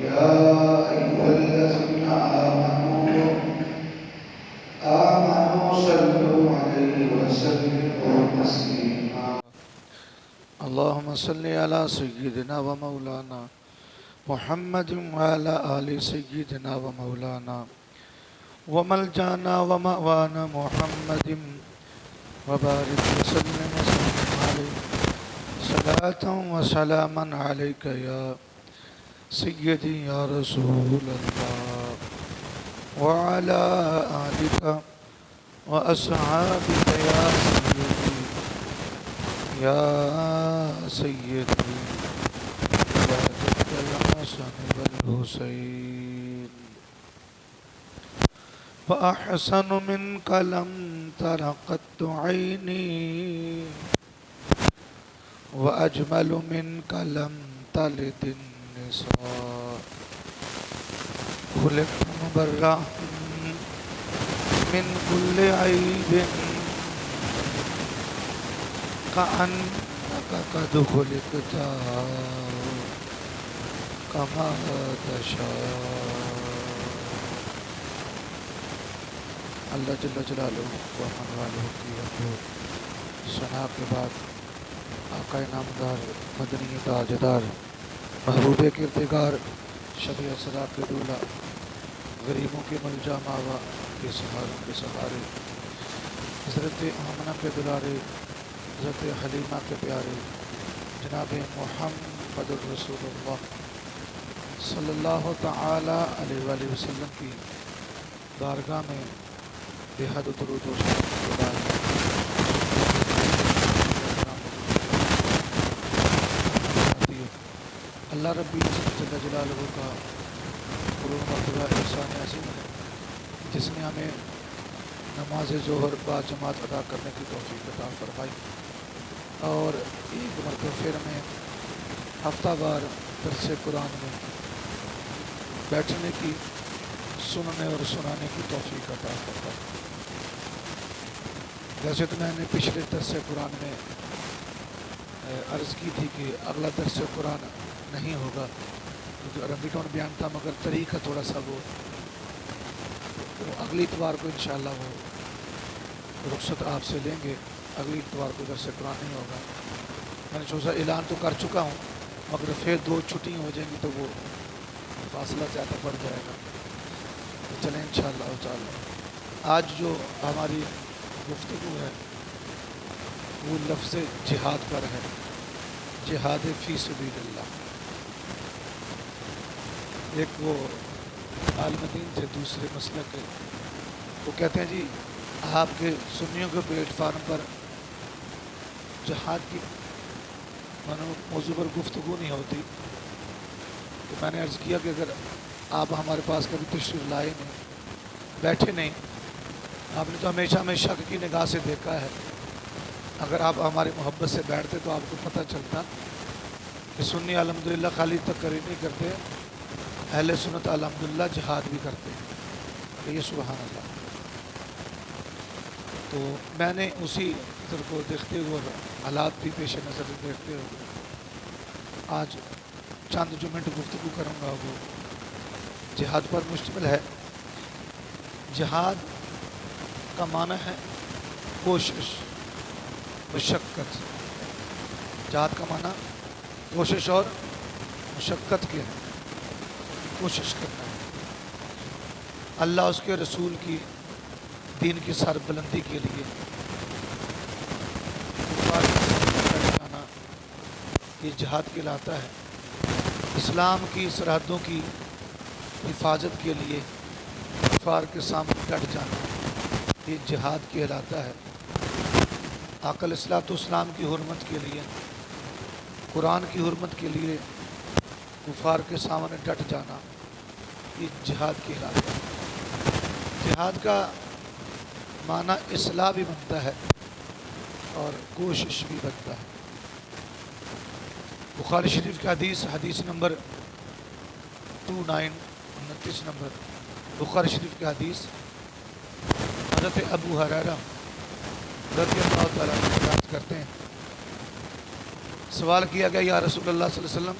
يا أيها الذين آمنوا صلوا عليه وسلموا تسليما. اللهم صل على سيدنا ومولانا محمد وعلى آل سيدنا ومولانا وملجانا ومأوانا محمد وبارك وسلم عليه صلاة وسلاما عليك يا سيدي يا رسول الله وعلى آلك وأصحابك يا سيدي يا سيدي يا جد الحسن والحسين وأحسن منك لم تر قط عيني وأجمل منك لم تلد النساء خلقت مبرأ من كل عيب كأنك قد خلقت كما تشاء. اللہ جل جلالہ و من والہ کی حضور ثنا کے بعد آقا نامدار مدنی تاجدار محبوب کردگار شفیع اسرار کے دولہ غریبوں کے ملجا ماوا کے سہاروں کے سہارے حضرت آمنہ کے دلارے حضرت حلیمہ کے پیارے جناب محمد رسول اللہ صلی اللہ تعالی علیہ وآلہ وسلم کی بارگاہ میں بے حد درود و سلام کے بعد اللہ ربی جل جلالہ کا قرون مرتبہ احسان عظیم ہے جس نے ہمیں نماز ظہر با جماعت ادا کرنے کی توفیق عطا فرمائی اور ایک مرتبہ پھر میں ہفتہ وار درس قرآن میں بیٹھنے کی سننے اور سنانے کی توفیق عطا فرمائی. ویسے تو میں نے پچھلے درس قرآن میں عرض کی تھی کہ اگلا درس قرآن نہیں ہوگا کیونکہ عربی ٹون بیان تھا مگر طریقہ تھوڑا سا وہ اگلی اتوار کو انشاءاللہ وہ رخصت آپ سے لیں گے. اگلی اتوار کو درس قرآن نہیں ہوگا. میں نے سوچا اعلان تو کر چکا ہوں مگر پھر 2 چھٹیاں ہو جائیں گی تو وہ فاصلہ زیادہ بڑھ جائے گا. تو چلیں انشاءاللہ تعالی آج جو ہماری گفتگو ہے وہ لفظ جہاد پر ہے. جہاد فی سبیل اللہ. ایک وہ عالم دین تھے دوسرے مسلک کے وہ کہتے ہیں جی آپ کے سنیوں کے پلیٹ فارم پر جہاد کی موضوع پر گفتگو نہیں ہوتی. تو میں نے عرض کیا کہ اگر آپ ہمارے پاس کبھی تشریف لائے نہیں بیٹھے نہیں آپ نے تو ہمیشہ ہمیں شک کی نگاہ سے دیکھا ہے. اگر آپ ہماری محبت سے بیٹھتے تو آپ کو پتہ چلتا کہ سنی الحمدللہ خالی تقریر نہیں کرتے اہل سنت الحمدللہ جہاد بھی کرتے ہیں. یہ سبحان اللہ. تو میں نے اسی طرح کو دیکھتے ہوئے حالات بھی پیش نظر دیکھتے ہوئے آج چند جو منٹ گفتگو کروں گا وہ جہاد پر مشتمل ہے. جہاد کا معنی ہے کوشش مشقت. جہاد کا معنی کوشش اور مشقت کے ہے. کوشش کرنا ہے اللہ اس کے رسول کی دین کی سر بلندی کے لیے یہ جہاد کہلاتا ہے. اسلام کی سرحدوں کی حفاظت کے لیے کفار کے سامنے ڈٹ جانا یہ جہاد کہلاتا ہے. آقا علیہ الصلوۃ والسلام کی حرمت کے لیے قرآن کی حرمت کے لیے کفار کے سامنے ڈٹ جانا یہ جہاد کہلاتا ہے. جہاد کا معنی اصلاح بھی بنتا ہے اور کوشش بھی بنتا ہے. بخاری شریف کی حدیث نمبر 2929 نمبر بخاری شریف کی حدیث حضرت ابو ہریرہ رضی اللہ تعالیٰ عنہ روایت کرتے ہیں. سوال کیا گیا یا رسول اللہ صلی اللہ علیہ وسلم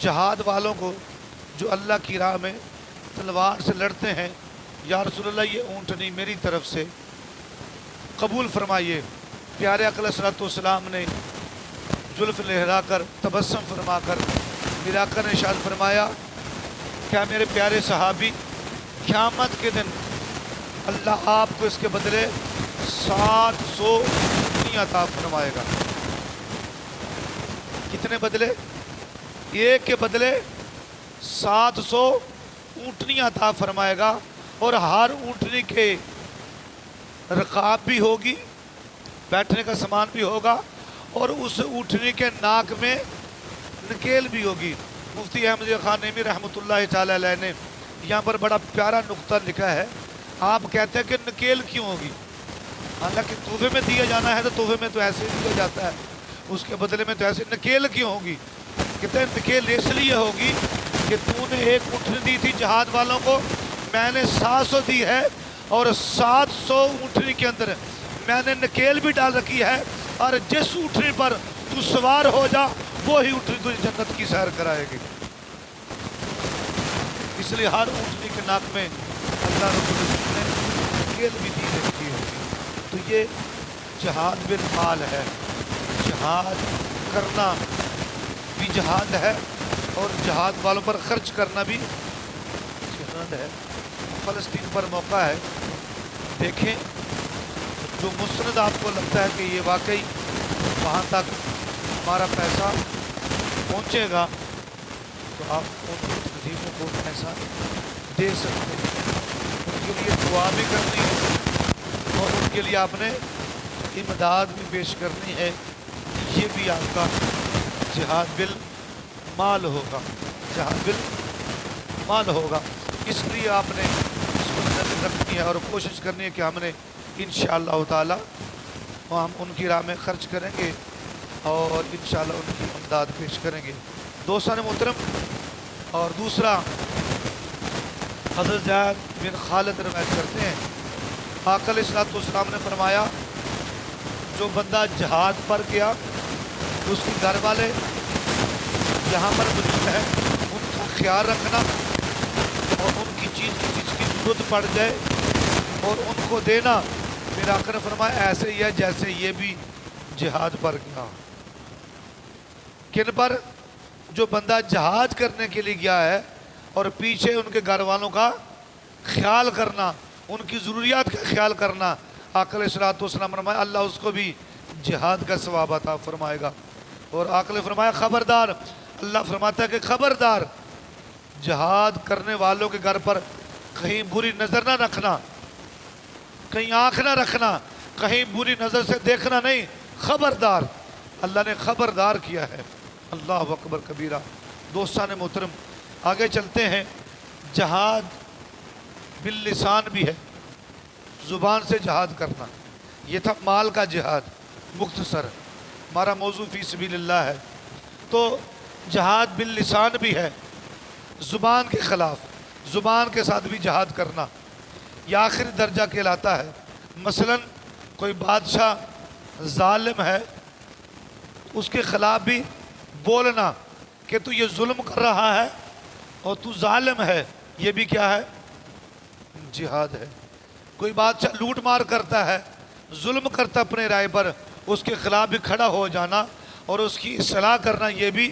جہاد والوں کو جو اللہ کی راہ میں تلوار سے لڑتے ہیں، یا رسول اللہ یہ اونٹنی میری طرف سے قبول فرمائیے۔ پیارے اقدس علیہ الصلوۃ والسلام نے زلف لہرا کر تبسم فرما کر میرے آقا نے ارشاد فرمایا، کیا میرے پیارے صحابی، قیامت کے دن اللہ آپ کو اس کے بدلے 700 اونٹنیاں عطا فرمائے گا۔ کتنے بدلے؟ ایک کے بدلے 700 اونٹنیاں عطا فرمائے گا، اور ہر اونٹنی کے رکاب بھی ہوگی، بیٹھنے کا سامان بھی ہوگا، اور اس اونٹنی کے ناک میں نکیل بھی ہوگی۔ مفتی احمد خان نعیمی رحمۃ اللہ تعالی علیہ نے یہاں پر بڑا پیارا نقطہ لکھا ہے۔ آپ کہتے ہیں کہ نکیل کیوں ہوگی؟ حالانکہ تحفے میں دیا جانا ہے تو تحفے میں تو ایسے ہی دیا جاتا ہے، اس کے بدلے میں تو ایسے۔ نکیل کیوں ہوگی؟ کہتے ہیں نکیل اس لیے ہوگی کہ تو نے ایک اونٹنی دی تھی جہاد والوں کو، میں نے 700 دی ہے، اور 700 اونٹنی کے اندر میں نے نکیل بھی ڈال رکھی ہے، اور جس اونٹنی پر تو سوار ہو جا وہی اونٹنی تجھے جنت کی سیر کرائے گی۔ اس لیے ہر اونٹنی کے ناک میں اللہ رب العزت نے نکیل بھی دی رکھی ہوگی۔ تو یہ جہاد بالمال ہے، جہاد کرنا بھی جہاد ہے، اور جہاد والوں پر خرچ کرنا بھی جہاد ہے۔ فلسطین پر موقع ہے، دیکھیں جو مسند آپ کو لگتا ہے کہ یہ واقعی وہاں تک ہمارا پیسہ پہنچے گا، تو آپ ان تنظیموں کو پیسہ دے سکتے ہیں، ان کے لیے دعا بھی کرنی ہے، اور ان کے لیے آپ نے امداد بھی پیش کرنی ہے۔ یہ بھی آپ کا جہاد بالمال ہوگا، جہاد بالمال ہوگا۔ اس لیے آپ نے اس کو نظر رکھنی ہے اور کوشش کرنی ہے کہ ہم نے انشاءاللہ تعالی ہم ان کی راہ میں خرچ کریں گے، اور انشاءاللہ ان کی امداد پیش کریں گے۔ دوستان محترم، اور دوسرا حضرت زید بن خالد روایت کرتے ہیں، آقا علیہ الصلوۃ والسلام نے فرمایا، جو بندہ جہاد پر گیا اس کے گھر والے جہاں پر موجود ہے ان کا خیال رکھنا، اور ان کی چیز کی ضرورت پڑ جائے اور ان کو دینا، میرا آقا نے فرمایا ایسے ہی ہے جیسے یہ بھی جہاد پر گیا۔ کن پر؟ جو بندہ جہاد کرنے کے لیے گیا ہے اور پیچھے ان کے گھر والوں کا خیال کرنا، ان کی ضروریات کا خیال کرنا، آقا علیہ الصلوۃ والسلام فرمایا اللہ اس کو بھی جہاد کا ثواب عطا فرمائے گا۔ اور آقا نے فرمایا خبردار، اللہ فرماتا ہے کہ خبردار، جہاد کرنے والوں کے گھر پر کہیں بری نظر نہ رکھنا، کہیں آنکھ نہ رکھنا، کہیں بری نظر سے دیکھنا نہیں، خبردار، اللہ نے خبردار کیا ہے۔ اللہ اکبر کبیرہ۔ دوستان محترم، آگے چلتے ہیں۔ جہاد باللسان بھی ہے، زبان سے جہاد کرنا، یہ تھا مال کا جہاد، مختصر ہمارا موضوع فی سبیل اللہ ہے۔ تو جہاد باللسان بھی ہے، زبان کے خلاف، زبان کے ساتھ بھی جہاد کرنا، یہ آخری درجہ کہلاتا ہے۔ مثلا کوئی بادشاہ ظالم ہے، اس کے خلاف بھی بولنا کہ تو یہ ظلم کر رہا ہے اور تو ظالم ہے، یہ بھی کیا ہے؟ جہاد ہے۔ کوئی بادشاہ لوٹ مار کرتا ہے، ظلم کرتا اپنے رائے پر، اس کے خلاف بھی کھڑا ہو جانا اور اس کی اصلاح کرنا، یہ بھی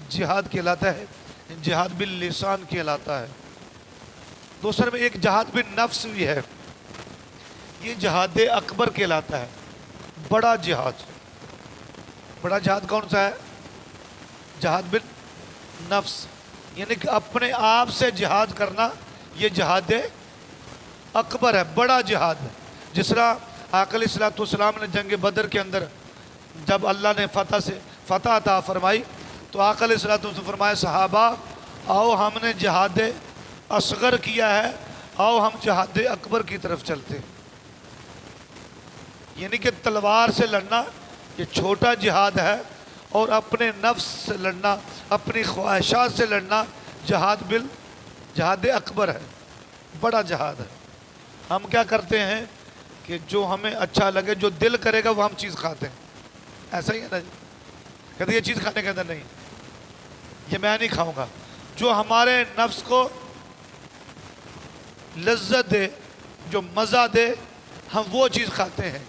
جہاد کہلاتا ہے، جہاد باللسان کہلاتا ہے۔ دوسرے میں ایک جہاد بالنفس بھی ہے، یہ جہاد اکبر کہلاتا ہے، بڑا جہاد۔ بڑا جہاد کون سا ہے؟ جہاد بالنفس، یعنی کہ اپنے آپ سے جہاد کرنا، یہ جہاد اکبر ہے، بڑا جہاد ہے۔ جس طرح آقا علیہ الصلوۃ والسلام نے جنگ بدر کے اندر جب اللہ نے فتح عطا فرمائی تو آقا علیہ الصلوۃ والسلام نے فرمایا صحابہ آؤ ہم نے جہاد اصغر کیا ہے، آؤ ہم جہاد اکبر کی طرف چلتے ہیں۔ یعنی کہ تلوار سے لڑنا یہ چھوٹا جہاد ہے، اور اپنے نفس سے لڑنا، اپنی خواہشات سے لڑنا جہاد اکبر ہے، بڑا جہاد ہے۔ ہم کیا کرتے ہیں کہ جو ہمیں اچھا لگے، جو دل کرے گا وہ ہم چیز کھاتے ہیں، ایسا ہی ہے نا جی؟ کہتے یہ چیز کھانے کے اندر نہیں، یہ میں نہیں کھاؤں گا۔ جو ہمارے نفس کو لذت دے، جو مزہ دے، ہم وہ چیز کھاتے ہیں،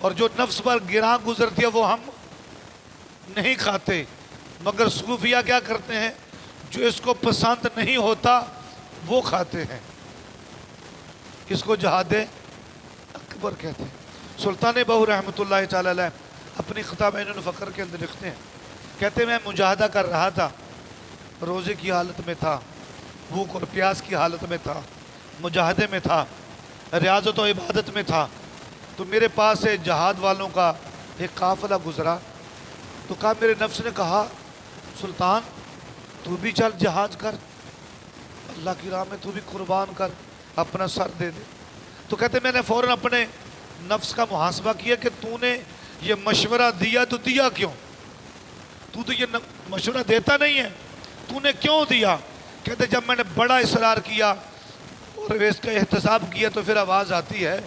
اور جو نفس پر گراں گزرتی ہے وہ ہم نہیں کھاتے۔ مگر صوفیہ کیا کرتے ہیں؟ جو اس کو پسند نہیں ہوتا وہ کھاتے ہیں۔ اس کو جہاد اکبر کہتے ہیں۔ سلطان بہو رحمۃ اللہ تعالی علیہ اپنی خطاب عین الفقر کے اندر لکھتے ہیں، کہتے ہیں میں مجاہدہ کر رہا تھا، روزے کی حالت میں تھا، بھوک اور پیاس کی حالت میں تھا، مجاہدے میں تھا، ریاضت و عبادت میں تھا، تو میرے پاس سے جہاد والوں کا ایک قافلہ گزرا، تو کہا، میرے نفس نے کہا سلطان تو بھی چل جہاد کر، اللہ کی راہ میں تو بھی قربان کر، اپنا سر دے دے۔ تو کہتے میں نے فوراً اپنے نفس کا محاسبہ کیا کہ تو نے یہ مشورہ دیا تو دیا کیوں؟ تو یہ مشورہ دیتا نہیں ہے، تو نے کیوں دیا؟ کہتے جب میں نے بڑا اصرار کیا اور اس کا احتساب کیا تو پھر آواز آتی ہے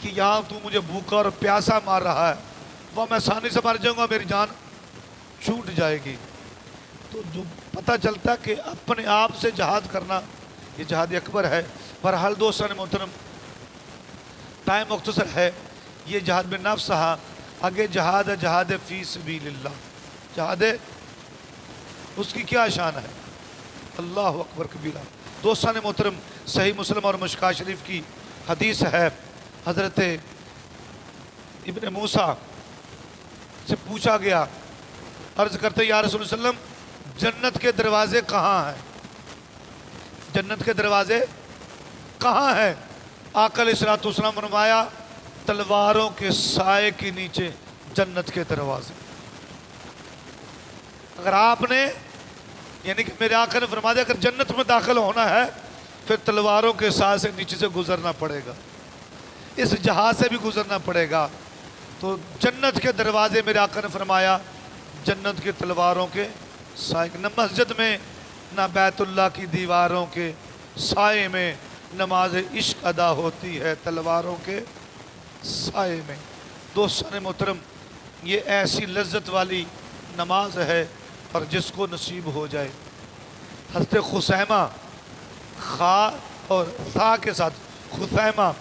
کہ یہاں تو مجھے بھوکا اور پیاسا مار رہا ہے، وہ میں آسانی سے مر جاؤں گا، میری جان چھوٹ جائے گی۔ تو جو پتہ چلتا ہے کہ اپنے آپ سے جہاد کرنا یہ جہاد اکبر ہے۔ بہرحال دوستان محترم، ٹائم مختصر ہے، یہ جہاد بن نفس ہے، آگے جہاد ہے، جہاد فی سبیل اللہ، جہاد اس کی کیا شان ہے؟ اللہ اکبر کبیرہ۔ دوستان محترم، صحیح مسلم اور مشکاہ شریف کی حدیث ہے، حضرت ابن موسیٰ سے پوچھا گیا، عرض کرتے یا رسول اللہ صلی اللہ علیہ وسلم جنت کے دروازے کہاں ہیں؟ جنت کے دروازے کہاں ہیں؟ آقا علیہ الصلوۃ والسلام فرمایا تلواروں کے سائے کے نیچے جنت کے دروازے۔ اگر آپ نے، یعنی کہ میرے آقا نے فرما دیا اگر جنت میں داخل ہونا ہے پھر تلواروں کے سائے سے نیچے سے گزرنا پڑے گا، اس جہاز سے بھی گزرنا پڑے گا۔ تو جنت کے دروازے میرے آقا نے فرمایا جنت کے تلواروں کے سائے، نہ مسجد میں نہ بیت اللہ کی دیواروں کے سائے میں نماز عشق ادا ہوتی ہے، تلواروں کے سائے میں۔ دوستان محترم، یہ ایسی لذت والی نماز ہے اور جس کو نصیب ہو جائے۔ حضرت خثیمہ، خا اور ثا کے ساتھ خثیمہ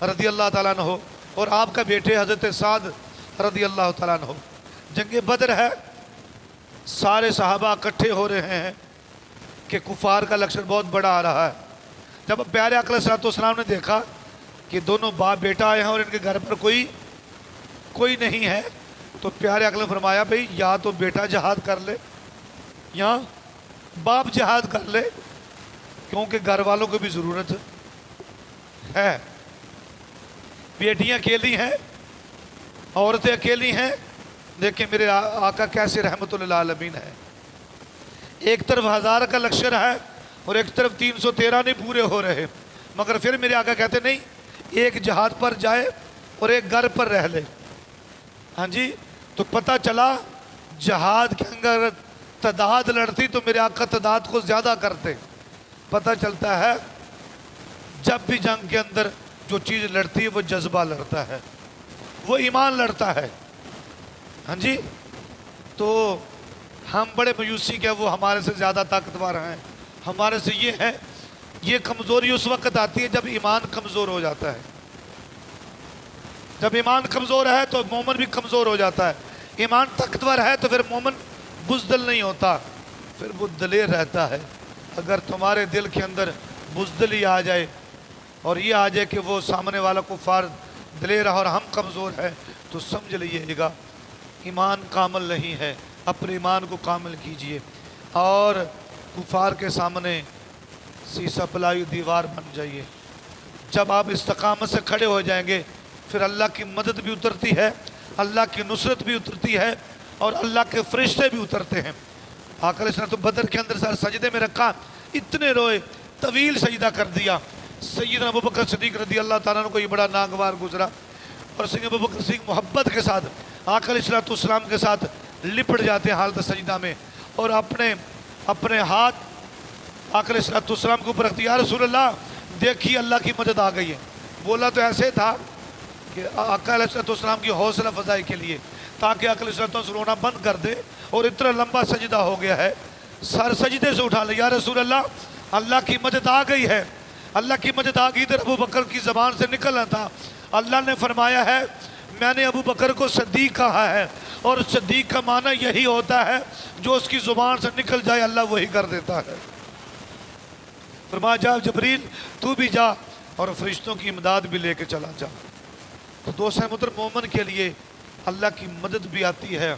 رضی اللہ تعالیٰ عنہ اور آپ کا بیٹے حضرت سعد رضی اللہ تعالیٰ عنہ، جنگ بدر ہے، سارے صحابہ اکٹھے ہو رہے ہیں کہ کفار کا لشکر بہت بڑا آ رہا ہے۔ جب پیارے آقا علیہ الصلوۃ والسلام نے دیکھا کہ دونوں باپ بیٹا آئے ہیں اور ان کے گھر پر کوئی نہیں ہے، تو پیارے آقا نے فرمایا بھئی یا تو بیٹا جہاد کر لے یا باپ جہاد کر لے، کیونکہ گھر والوں کو بھی ضرورت ہے۔ بیٹیاں اکیلی ہیں، عورتیں اکیلی ہیں، دیکھیں میرے آقا کیسے رحمت للعالمین ہے۔ ایک طرف 1000 کا لشکر ہے اور ایک طرف 313 نہیں پورے ہو رہے، مگر پھر میرے آقا کہتے نہیں ایک جہاد پر جائے اور ایک گھر پر رہ لے۔ ہاں جی، تو پتہ چلا جہاد کے اگر تعداد لڑتی تو میرے آقا تعداد کو زیادہ کرتے۔ پتہ چلتا ہے جب بھی جنگ کے اندر جو چیز لڑتی ہے وہ جذبہ لڑتا ہے، وہ ایمان لڑتا ہے۔ ہاں جی، تو ہم بڑے مایوسی کہ وہ ہمارے سے زیادہ طاقتور ہیں، ہمارے سے یہ ہے۔ یہ کمزوری اس وقت آتی ہے جب ایمان کمزور ہو جاتا ہے۔ جب ایمان کمزور ہے تو مومن بھی کمزور ہو جاتا ہے، ایمان طاقتور ہے تو پھر مومن بزدل نہیں ہوتا، پھر وہ دلیر رہتا ہے۔ اگر تمہارے دل کے اندر بزدلی آ جائے اور یہ آ جائے کہ وہ سامنے والا کفار دلیر ہے اور ہم کمزور ہیں، تو سمجھ لیجیے گا ایمان کامل نہیں ہے۔ اپنے ایمان کو کامل کیجئے اور کفار کے سامنے سیسا پلائی دیوار بن جائیے۔ جب آپ استقامت سے کھڑے ہو جائیں گے پھر اللہ کی مدد بھی اترتی ہے، اللہ کی نصرت بھی اترتی ہے اور اللہ کے فرشتے بھی اترتے ہیں۔ آقا علیہ السلام تو بدر کے اندر سجدے میں رکھا، اتنے روئے، طویل سجدہ کر دیا۔ سیدنا ابوبکر صدیق رضی اللہ تعالیٰ عنہ کو یہ بڑا ناگوار گزرا اور سیدنا ابوبکر صدیق محبت کے ساتھ آقا علیہ السلام کے ساتھ لپٹ جاتے ہیں حالت سجدہ میں اور اپنے ہاتھ آقا علیہ السلام کے اوپر رکھتے، یا رسول اللہ دیکھیے اللہ کی مدد آ گئی ہے۔ بولا تو ایسے تھا کہ آقا علیہ السلام کی حوصلہ افزائی کے لیے، تاکہ عقل سنتوں سے رونا بند کر دے. اور اتنا لمبا سجدہ ہو گیا ہے, سر سجدے سے اٹھا لے, یا رسول اللہ کی مدد آ گئی ہے, اللہ کی مدد آ گئی. ادھر ابو بکر کی زبان سے نکلنا تھا. اللہ نے فرمایا ہے میں نے ابو بکر کو صدیق کہا ہے, اور صدیق کا معنی یہی ہوتا ہے جو اس کی زبان سے نکل جائے اللہ وہی کر دیتا ہے. فرمایا جا جبریل تو بھی جا اور فرشتوں کی امداد بھی لے کے چلا جا. تو دوست محترم, مومن کے لیے اللہ کی مدد بھی آتی ہے,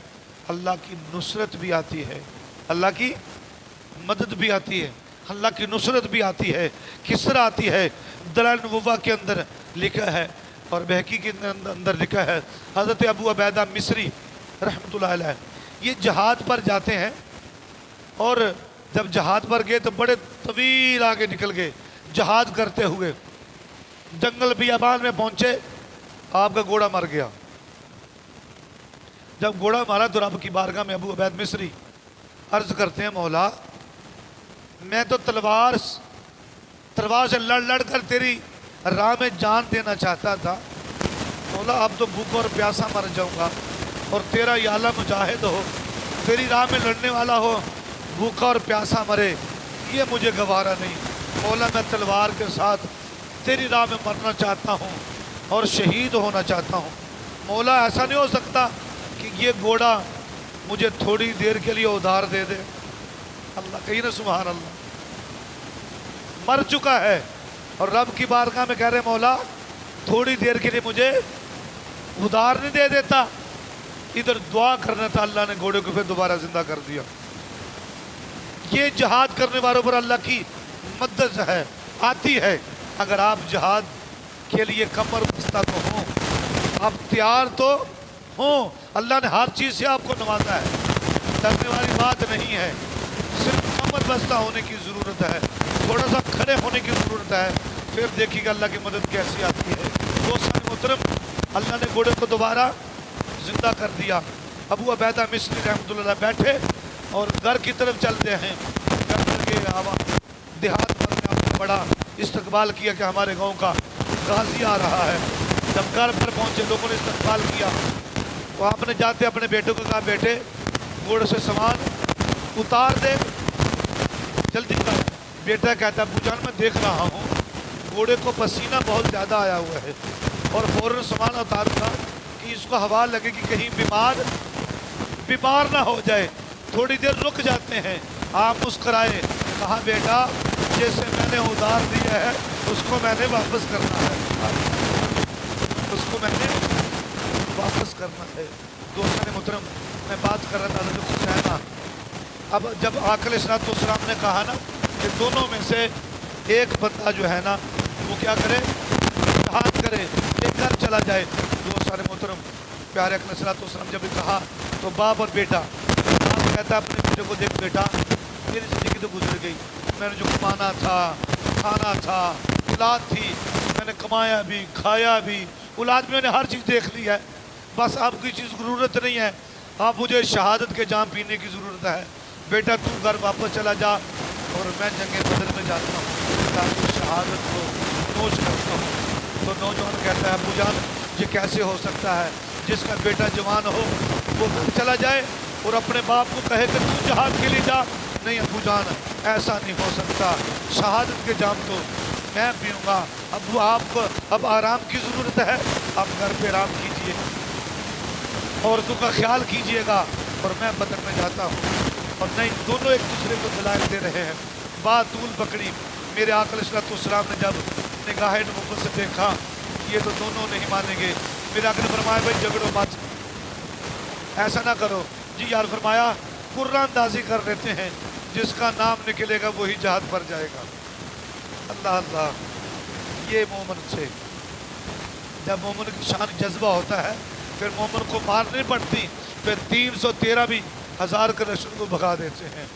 اللہ کی نصرت بھی آتی ہے, اللہ کی مدد بھی آتی ہے, اللہ کی نصرت بھی آتی ہے. کس طرح آتی ہے؟ دلائل نبوہ کے اندر لکھا ہے اور بہقی کے اندر لکھا ہے. حضرت ابو عبیدہ مصری رحمۃ اللہ علیہ یہ جہاد پر جاتے ہیں, اور جب جہاد پر گئے تو بڑے طویل آگے نکل گئے جہاد کرتے ہوئے. جنگل بیابان میں پہنچے, آپ کا گھوڑا مر گیا. جب گھوڑا مارا تو رب کی بارگاہ میں ابو عبید مصری عرض کرتے ہیں مولا میں تو تلوار سے لڑ لڑ کر تیری راہ میں جان دینا چاہتا تھا, مولا اب تو بھوکا اور پیاسا مر جاؤں گا, اور تیرا یا اللہ مجاہد ہو, تیری راہ میں لڑنے والا ہو, بھوکا اور پیاسا مرے, یہ مجھے گوارا نہیں. مولا میں تلوار کے ساتھ تیری راہ میں مرنا چاہتا ہوں اور شہید ہونا چاہتا ہوں. مولا ایسا نہیں ہو سکتا کہ یہ گھوڑا مجھے تھوڑی دیر کے لیے ادھار دے دے. اللہ کہیں نا سبحان اللہ. مر چکا ہے اور رب کی بارگاہ میں کہہ رہے مولا تھوڑی دیر کے لیے مجھے ادھار نہیں دے دیتا. ادھر دعا کرنا تھا, اللہ نے گھوڑے کو پھر دوبارہ زندہ کر دیا. یہ جہاد کرنے والوں پر اللہ کی مدد ہے, آتی ہے. اگر آپ جہاد کے لیے کمر بستہ تو ہوں, آپ تیار تو ہوں. اللہ نے ہر چیز سے آپ کو نوازا ہے, ڈرنے والی بات نہیں ہے. صرف کمر بستہ ہونے کی ضرورت ہے, تھوڑا سا کھڑے ہونے کی ضرورت ہے, پھر دیکھیے گا اللہ کی مدد کیسی آتی ہے. دوستان محترم, اللہ نے گھوڑے کو دوبارہ زندہ کر دیا. ابو عبیدہ مصری رحمۃ اللہ بیٹھے اور گھر کی طرف چلتے ہیں. گھر کے دیہات پر میں آپ نے بڑا استقبال کیا کہ ہمارے گاؤں کا غازی آ رہا ہے. جب گھر پر پہنچے لوگوں نے استقبال کیا تو آپ نے جاتے اپنے بیٹے کو کہا بیٹے گھوڑے سے سامان اتار دے جلدی کر. بیٹا کہتا ابو جان میں دیکھ رہا ہوں گھوڑے کو پسینہ بہت زیادہ آیا ہوا ہے اور فوراً سامان اتاروں گا کہ اس کو ہوا لگے کہ کہیں بیمار نہ ہو جائے. تھوڑی دیر رک جاتے ہیں. آپ مسکرائے, کہا بیٹا جیسے میں نے ادھار دیا ہے اس کو میں نے واپس کرنا ہے, اس کو میں نے واپس کرنا ہے. دوستان محترم, میں بات کر رہا تھا حضرت حسینہ. اب جب آقا علیہ السلام نے کہا نا کہ دونوں میں سے ایک بندہ جو ہے نا وہ کیا کرے, جہاد کرے, ایک گھر چلا جائے. دوستان محترم, پیارے آقا علیہ السلام جب کہا تو باپ اور بیٹا, باپ کہتا اپنے بیٹے کو دیکھ بیٹا میری زندگی تو گزر گئی, میں نے جو کمانا تھا, کھانا تھا, اولاد تھی, میں نے کمایا بھی کھایا بھی, اولاد میں نے ہر چیز دیکھ لی ہے, بس اب کوئی چیز ضرورت نہیں ہے, اب مجھے شہادت کے جام پینے کی ضرورت ہے. بیٹا تو گھر واپس چلا جا اور میں جنگ بدر میں جاتا ہوں تاکہ شہادت کو نوش کرتا ہوں. تو نوجوان کہتا ہے ابو جان یہ کیسے ہو سکتا ہے, جس کا بیٹا جوان ہو وہ گھر چلا جائے اور اپنے باپ کو کہے کہ تو جہاد کے لیے جا. نہیں ابو جان ایسا نہیں ہو سکتا, شہادت کے جام تو میں پیوں گا. اب آپ کو اب آرام کی ضرورت ہے, آپ گھر پہ آرام کیجئے, عورتوں کا خیال کیجئے گا, اور میں بدر میں جاتا ہوں. اور نہیں, دونوں ایک دوسرے کو دلائل دے رہے ہیں. بات طول پکڑی. میرے آقا علیہ السلام نے جب نگاہ نبوت سے دیکھا یہ تو دونوں نہیں مانیں گے, میرے آقا نے فرمایا بھائی جھگڑو مت, ایسا نہ کرو. جی یار, فرمایا قرآن اندازی کر لیتے ہیں, جس کا نام نکلے گا وہی جہاد پر جائے گا. اللہ اللہ. یہ مومن سے جب مومن کی شان جذبہ ہوتا ہے پھر مومن کو مار نہیں پڑتی, پھر 313 بھی ہزار کے لشکر کو بھگا دیتے ہیں.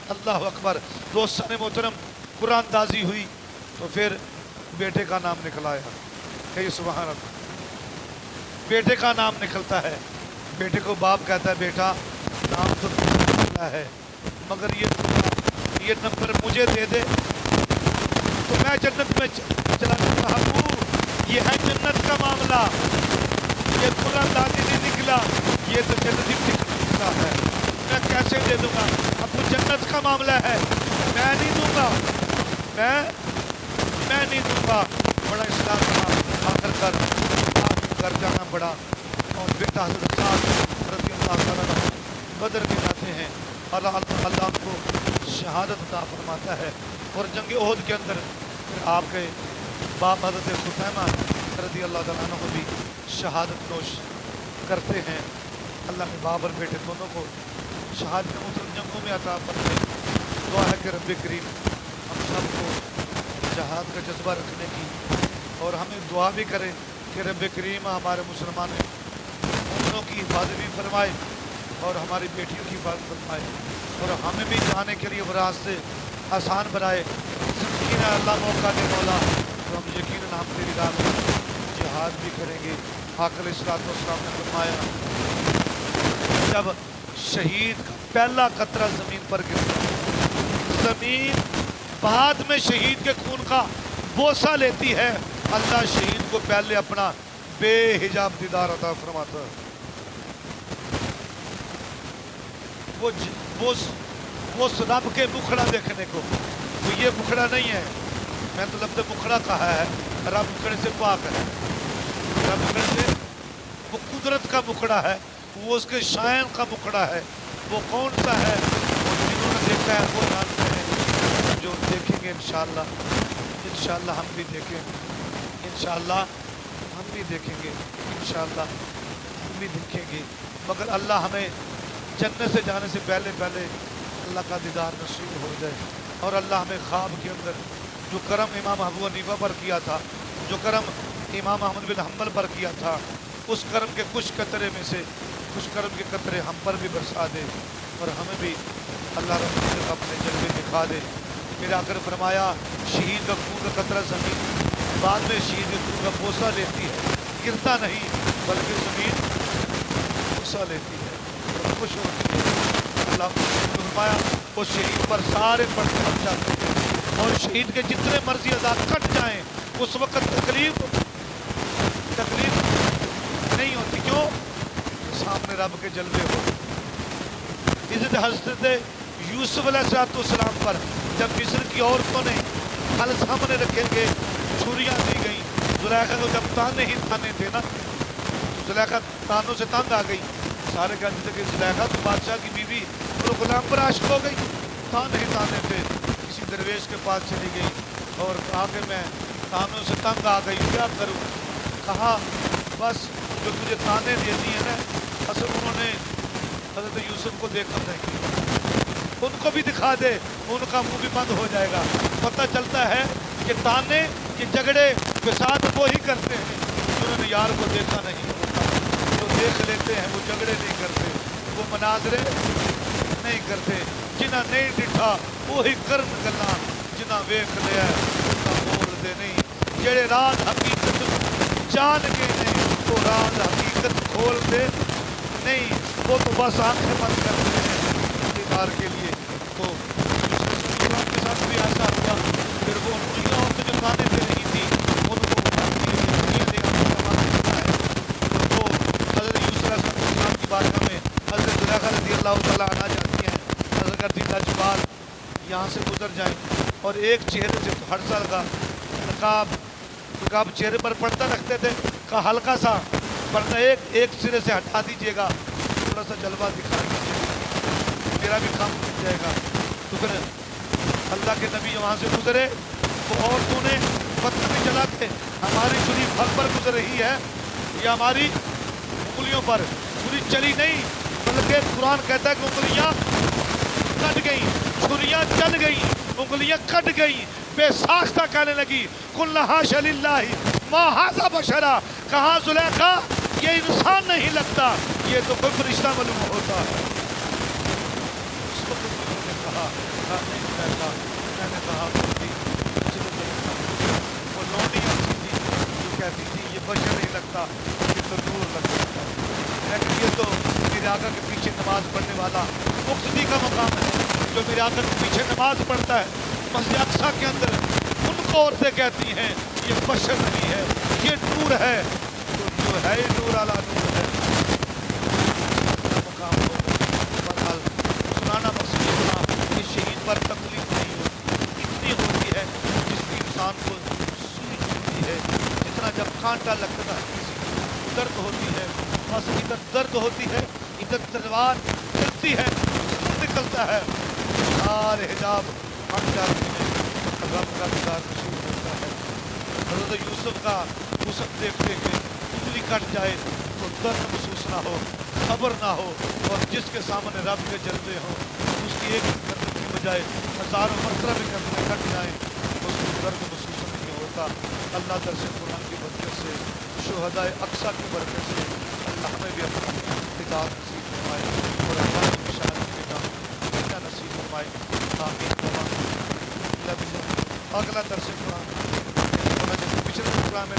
اللہ اکبر. دوستان محترم, قرآن اندازی ہوئی تو پھر بیٹے کا نام نکلایا. کہ سبحان اللہ, بیٹے کا نام نکلتا ہے. بیٹے کو باپ کہتا ہے بیٹا نام تو نکلا ہے مگر یہ نمبر مجھے دے دے تو میں جنت میں چلا جاتا ہوں. یہ ہے جنت کا معاملہ, یہ قرآن اندازی نہیں نکلا, یہ تو جنتی ٹکٹ ہے، میں کیسے دے دوں گا؟ اب وہ جنت کا معاملہ ہے، میں نہیں دوں گا، میں نہیں دوں گا۔ بڑا اسلام کا آخر کر آپ گھر جانا پڑا، اور بیٹا حضرت سعد رضی اللہ تعالیٰ عنہ بدر میں جاتے ہیں، اللہ ان کو شہادت عطا فرماتا ہے۔ اور جنگ احد کے اندر پھر آپ کے باپ حضرت خثیمہ رضی اللہ تعالیٰ عنہ کو بھی شہادت نوش کرتے ہیں۔ اللہ کے باپ اور بیٹے دونوں کو شہادت مختلف جنگوں میں عطا فرمائے۔ دعا ہے کہ رب کریم ہم سب کو جہاد کا جذبہ رکھنے کی، اور ہمیں دعا بھی کرے کہ رب کریم ہمارے مسلمان مومنوں کی حفاظت بھی فرمائے اور ہماری بیٹیوں کی حفاظت فرمائے، اور ہمیں بھی جانے کے لیے وہ راستے آسان بنائے۔ یقیناً اللہ موقع دے مولا تو ہم یقیناً ہم تیری راہ میں جہاد بھی کریں گے۔ آقا علیہ الصلوۃ والسلام نے فرمایا جب شہید کا پہلا قطرہ زمین پر گرتا، زمین بعد میں شہید کے خون کا بوسہ لیتی ہے، اللہ شہید کو پہلے اپنا بے حجاب دیدار عطا فرماتا ہے۔ وہ رب کے مکھڑا دیکھنے کو، وہ یہ مکھڑا نہیں ہے، میں تو لفظ مکھڑا کہا ہے، رب مکھڑے سے پاک ہے، رب مکھڑے سے، وہ قدرت کا مکھڑا ہے، وہ اس کے شائن کا مکھڑا ہے۔ وہ کون سا ہے؟ وہ جنہوں نے دیکھا ہے وہ جانتے ہیں، جو دیکھیں گے انشاءاللہ ہم بھی دیکھیں، انشاءاللہ ہم بھی دیکھیں گے، انشاءاللہ ہم بھی دیکھیں گے۔ مگر اللہ ہمیں جنت سے جانے سے پہلے اللہ کا دیدار نصیب ہو جائے، اور اللہ ہمیں خواب کے اندر جو کرم امام ابو حنیفہ پر کیا تھا، جو کرم امام احمد بن حنبل پر کیا تھا، اس کرم کے کچھ قطرے میں سے کچھ کرم کے قطرے ہم پر بھی برسا دے، اور ہمیں بھی اللہ رب العزت اپنے جلوے دکھا دے۔ پھر آ کر فرمایا شہید کا خون کا قطرہ زمین بعد میں شہید کے خون کا بوسہ لیتی ہے، گرتا نہیں بلکہ زمین بوسہ لیتی ہے اور خوش ہوتی ہے۔ اللہ نے فرمایا اس شہید پر سارے پردے ہٹ جاتے ہیں، اور شہید کے جتنے مرضی اعضاء کٹ جائیں اس وقت تکلیف نہیں ہوتی۔ کیوں؟ سامنے رب کے جلوے ہو۔ حضرت یوسف علیہ السلام پر جب مصر کی عورتوں نے پھل سامنے رکھے گئے، چھریاں دی گئیں، زلیخا کو جب تانے ہی تانے تھے نا، زلیخا تانوں سے تنگ آ گئی، سارے کہتے تھے کہ زلیخا تو بادشاہ کی بیوی اور غلام پر عاشق ہو گئی، تانے ہی تانے تھے۔ کسی درویش کے پاس چلی گئی اور کہا کہ میں تانوں سے تنگ آ گئی، کیا کروں؟ کہا بس جو تجھے تانے دے دیے نا، اصل انہوں نے حضرت یوسف کو دیکھا نہیں، ان کو بھی دکھا دے، ان کا منہ بھی بند ہو جائے گا۔ پتہ چلتا ہے کہ تانے کہ جھگڑے فساد وہی کرتے ہیں جنہوں نے یار کو دیکھا نہیں ہوتا، جو دیکھ لیتے ہیں وہ جھگڑے نہیں کرتے، وہ مناظرے نہیں کرتے۔ جنہ نہیں ڈٹھا وہی کرن گلا، جنہ ویکھ لیا انہاں بول دے نہیں۔ جڑے راز حقیقت جان کے نہیں وہ راز حقیقت کھول دے نہیں، وہ تو بس آنکھیں بند کرتے ہیں دیدار کے لیے۔ تو کے ساتھ بھی ایسا ہوا، پھر وہ انگلیاں ان جو تانے دے رہی تھی ان کو اٹھاتی انگلیاں دینا ہے، تو وہ حضرت یوسف علیہ السلام کی بارگاہ میں حضرت زلیخا رضی اللہ تعالیٰ عنہ جاتی ہیں، حضرت کرتی لاجوال یہاں سے گزر جائیں، اور ایک چہرے سے ہر سال کا نقاب چہرے پر پردہ رکھتے تھے، کہا ہلکا سا پردہ ایک سرے سے ہٹا دیجیے گا، تھوڑا سا جلوہ دکھا دیجیے، میرا بھی کام ہو جائے گا۔ تو پھر اللہ کے نبی وہاں سے گزرے، وہ عورتوں نے پتھر بھی چلا کے ہماری چھری پھل پر گزر رہی ہے یا ہماری انگلیوں پر، چھری چلی نہیں بلکہ قرآن کہتا ہے کہ انگلیاں کٹ گئیں، چھریاں چل گئیں، انگلیاں کٹ گئیں، بے ساختہ کہنے لگی قُلْنَا حَاشَ لِلَّهِ مَا هَٰذَا بَشَرًا، کہاں زلیخا یہ انسان نہیں لگتا، یہ تو کوئی فرشتہ معلوم ہوتا ہے۔ اس وقت انہوں نے کہا نہیں زلیخا، میں نے کہا وہ لونڈی ایسی تھی جو کہتی تھی یہ بشر نہیں لگتا، یہ تو نور لگتا ہے، لیکن یہ تو میرے آقا کے پیچھے نماز پڑھنے والا مقتدی کا مقام ہے، جو میرے آقا کے پیچھے نماز پڑھتا ہے مسجد اقصیٰ کے اندر، ان کو عورتیں کہتی ہیں یہ بشر نہیں ہے، یہ نور ہے، تو جو ہے نور علی نور ہے۔ کانٹا لگتا ہے، کسی کی درد ہوتی ہے، بس ادھر درد ہوتی ہے، ادھر تلوار چلتی ہے، خون نکلتا ہے، سارے حجاب ہٹ جاتے ہیں، رب کا دیدار نصیب ہوتا ہے۔ حضرت یوسف کا حسن دیکھتے کہ انگلی کٹ جائے تو درد محسوس نہ ہو، خبر نہ ہو، اور جس کے سامنے رب کے جلوے ہوں اس کی ایک گردن کی بجائے ہزاروں مرتبہ بھی گردنیں کٹ جائیں اس کو درد محسوس نہیں ہوتا۔ اللہ درس قرآن کی برکت سے، شہدائے اقصیٰ کی برکت سے اللہ ہمیں بھی اپنا اطاعت نصیب فرمائے اور اللہ کی شہادت کے کام کرنا نصیب فرمائے، آمین تمام۔ اگلا درس قرآن پچھلے پروگرام میں